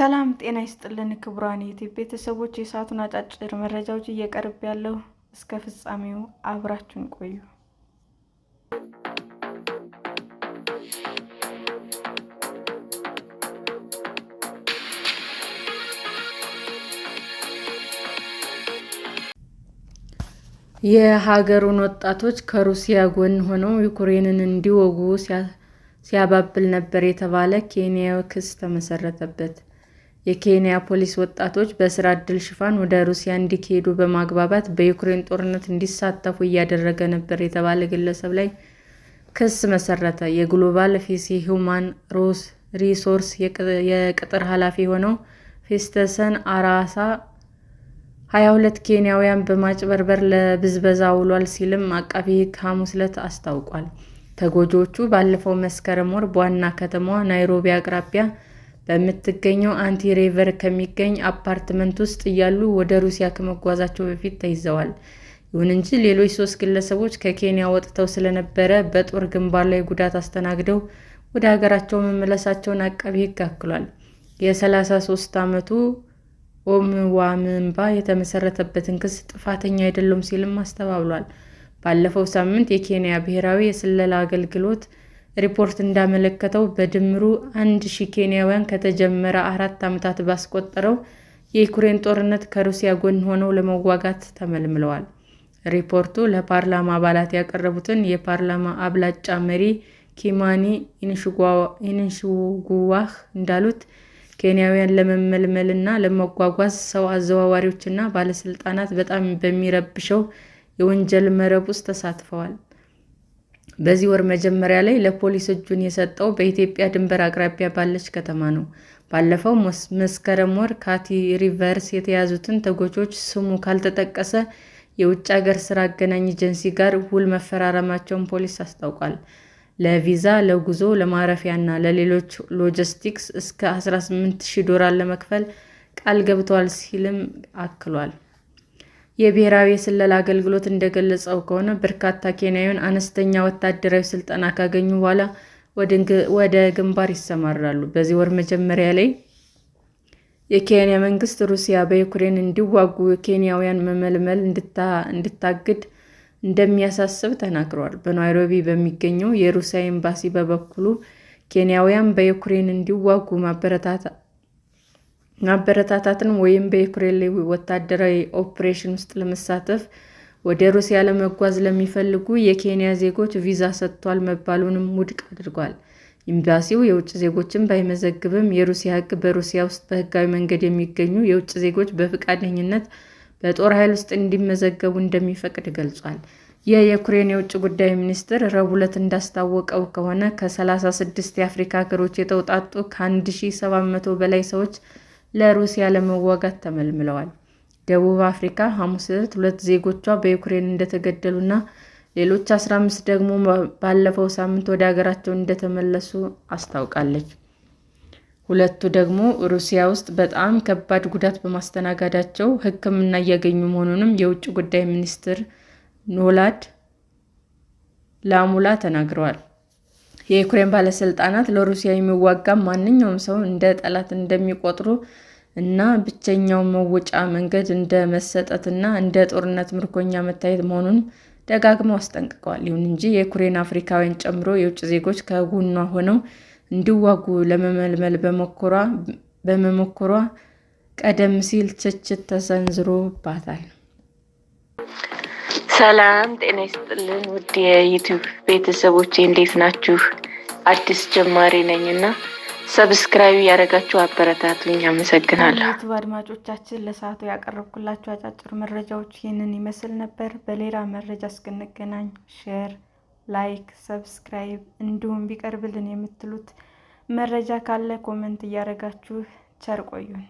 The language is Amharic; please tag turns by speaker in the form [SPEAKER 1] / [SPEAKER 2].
[SPEAKER 1] ሰላም ጤና ይስጥልን ክቡራን የዩቲዩብ ቤተሰቦች፣ የሰዓቱን አጫጭር መረጃዎች እየቀርብ ያለው እስከ ፍጻሜው አብራችሁን ቆዩ። የሀገሩን ወጣቶች ከሩሲያ ጎን ሆነው ዩክሬንን እንዲወጉ ሲያባብል ነበር የተባለ ኬንያዊ ክስ ተመሰረተበት። የኬንያ ፖሊስ ወጣቶች በስራ ዕድል ሽፋን ወደ ሩሲያ እንዲሄዱ በማግባባት በዩክሬን ጦርነት እንዲሳተፉ እያደረገ ነበር የተባለ ግለሰብ ላይ ክስ መሰረተ። የግሎባል ፒስ ሂውማን ሪሶርስ የቅጥር ኃላፊ የሆነው ፌስተሰን አራሳ 22 ኬንያውያን በማጭበርበር ለብዝበዛ ውሏል ሲልም አቃቤ ሕግ ሐሙስ ዕለት አስታውቋል። ተጎጂዎቹ ባለፈው መስከረም ወር በዋና ከተማዋ ናይሮቢ አቅራቢያ በምትገኘው አንቲ ሪቨር ከሚገኝ አፓርትመንት ውስጥ እያሉ ወደ ሩሲያ ከመጓዛቸው በፊት ተይዘዋል። ይሁን እንጂ ሌሎች 3 ግለሰቦች ከኬንያ ወጥተው ስለነበረ በጦር ግንባር ላይ ጉዳት አስተናግደው ወደ ሀገራቸው መመለሳቸውን አቃቤ ሕግ አክሏል። የ33 ዓመቱ ኦምዋምባ የተመሰረተበትን ክስ ጥፋተኛ አይደለም ሲልም አስተባብሏል። ባለፈው ሳምንት የኬንያ ብሔራዊ የስለላ አገልግሎት ሪፖርት እንዳመለከተው በድምሩ 1000 ኬንያውያን ከተጀመረ 4 ዓመታት ባስቆጠረው የዩክሬን ጦርነት ከሩሲያ ጎን ሆነው ለመዋጋት ተመልምለዋል። ሪፖርቱ ለፓርላማ አባላት ያቀረቡትን የፓርላማ አብላጫ መሪ ኪማኒ ኢንሹጉዋህ እንዳሉት ኬንያውያን ለመመልመልና ለመጓጓዝ ሰው አዘዋዋሪዎችና ባለስልጣናት በጣም በሚረብሸው የወንጀል መረብ ውስጥ ተሳትፈዋል። በዚህ ወር መጀመሪያ ላይ ለፖሊስ እጁን የሰጠው በኢትዮጵያ ድንበር አቅራቢያ ባለች ከተማ ነው። ባለፈው መስከረም ወር ከአንቲ ሪቨርስ የተያዙትን ተጎጂዎች ስሙ ካልተጠቀሰ የውጭ ሀገር ስራ አገናኝ ኤጀንሲ ጋር ውል መፈራረማቸውን ፖሊስ አስታውቋል። ለቪዛ፣ ለጉዞ፣ ለማረፊያና ለሌሎች ሎጂስቲክስ እስከ $18,000 ለመክፈል ቃል ገብተዋል ሲልም አክሏል። የብሔራዊ የስለላ አገልግሎት እንደገለጸው ከሆነ በርካታ ኬንያውያን አነስተኛ ወታደራዊ ስልጠና ካገኙ በኋላ ወደ ግንባር ይሰማራሉ። በዚህ ወር መጀመሪያ ላይ የኬንያ መንግስት ሩሲያ በዩክሬን እንዲዋጉ ኬንያውያን መመልመል እንድታግድ እንደሚያሳስብ ተናግሯል። በናይሮቢ በሚገኘው የሩሲያ ኤምባሲ በበኩሉ ኬንያውያን በዩክሬን እንዲዋጉ ማበረታታትን ወይም በዩክሬን ላይ ወታደራዊ ኦፕሬሽን ውስጥ ለመሳተፍ ወደ ሩሲያ ለመጓዝ ለሚፈልጉ የኬንያ ዜጎች ቪዛ ሰጥቷል መባሉንም ውድቅ አድርጓል። ኤምባሲው የውጭ ዜጎችን ባይመዘግብም የሩሲያ ሕግ በሩሲያ ውስጥ በህጋዊ መንገድ የሚገኙ የውጭ ዜጎች በፈቃደኝነት በጦር ኃይል ውስጥ እንዲመዘገቡ እንደሚፈቅድ ገልጿል። የዩክሬን የውጭ ጉዳይ ሚኒስትር ረቡዕ ዕለት እንዳስታወቀው ከሆነ ከ36 የአፍሪካ ሀገሮች የተውጣጡ ከ1700 በላይ ሰዎች ለሩሲያ ለመዋጋት ተመልምለዋል። ደቡብ አፍሪካ ሐሙስ ዕለት 2 ዜጎቿ በዩክሬን እንደተገደሉና ሌሎች 15 ደግሞ ባለፈው ሳምንት ወደ ሀገራቸው እንደተመለሱ አስታውቃለች። ሁለቱ ደግሞ ሩሲያ ውስጥ በጣም ከባድ ጉዳት በማስተናገዳቸው ሕክምና እያገኙ መሆኑንም የውጭ ጉዳይ ሚኒስትር ኖላድ ላሙላ ተናግረዋል። የዩክሬን ባለስልጣናት ለሩሲያ የሚዋጋ ማንኛውም ሰው እንደ ጠላት እንደሚቆጥሩ እና ብቸኛው መውጫ መንገድ እንደ መሰጠትና እንደ ጦርነት ምርኮኛ መታየት መሆኑን ደጋግመው አስጠንቅቀዋል። ይሁን እንጂ የዩክሬን አፍሪካውያን ጨምሮ የውጭ ዜጎች ከጎኗ ሆነው እንዲዋጉ ለመመልመል በመሞከሯ ቀደም ሲል ትችት ተሰንዝሮባታል። ሰላም ጤና ይስጥልን ውድ የዩቲዩብ ቤተሰቦቼ እንዴት ናችሁ? አዲስ ጀማሪ ነኝና ሰብስክራይብ ያደረጋችሁ አበረታቱኝ። አመሰግናለሁ። ዩቲዩብ አድማጮቻችን ለሰዓቱ ያቀረብኩላችሁ አጫጭር መረጃዎች ይህንን ይመስል ነበር። በሌላ መረጃ እስክንገናኝ ሼር፣ ላይክ፣ ሰብስክራይብ እንዲሁም ቢቀርብልን የምትሉት መረጃ ካለ ኮሜንት እያደረጋችሁ ቸር ቆዩን።